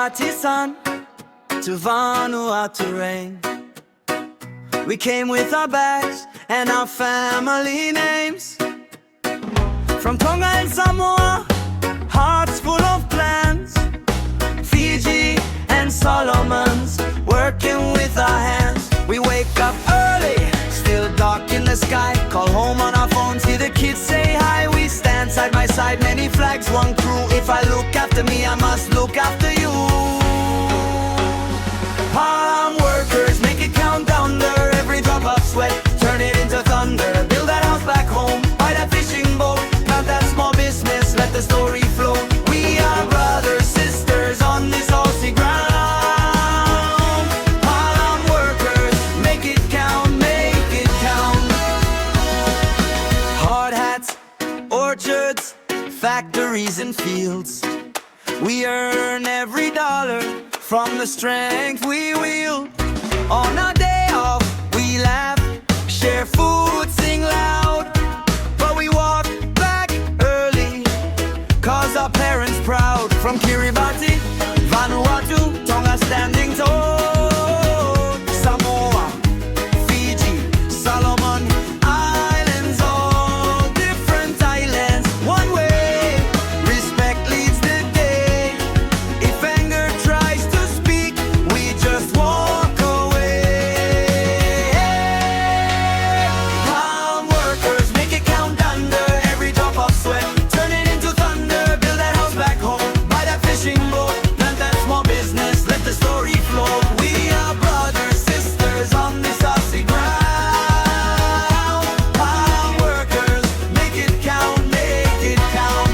Kiribati sun to Vanuatu rain. We came with our bags and our family names. From Tonga and Samoa, hearts full of plans. Fiji and Solomons, working with our hands. We wake up early, still dark in the sky. Call home on our phones, hear the kids say hi. We stand side by side, many flags, one crew. If I look after me, I must look after you. Farm workers, make it count down there. Every drop of sweat, turn it into thunder. Build that house back home, buy that fishing boat. Plant that small business, let the story flow. We are brothers, sisters on this horsey ground. Farm workers, make it count, make it count. Hard hats, orchards, factories and fields. We earn every dollar from the strength we wield. On our day off, we laugh, share food, sing loud. But we walk back early, cause our parents proud. From Kiribati, Vanuatu, Tonga standing tall. Samoa, Fiji, Solomon Islands, all different islands. One way, respect leads the day. If anger tries to speak, we just walk away. Farm workers, make it count under. Every drop of sweat, turn it into thunder. Build that house back home, buy that fishing boat. Plant that small business, let the story flow. We are brothers, sisters on this horsey ground. Farm workers, make it count, make it count,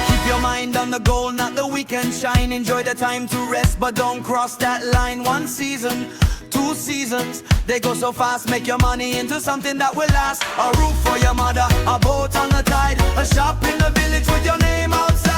Keep your mind on the goal, not the weekend shine. Enjoy the time to rest, but don't cross that line. One season, 2 seasons, they go so fast. Make your money into something that will last. A roof for your mother, a boat on the tide, a shop in the village with your name outside.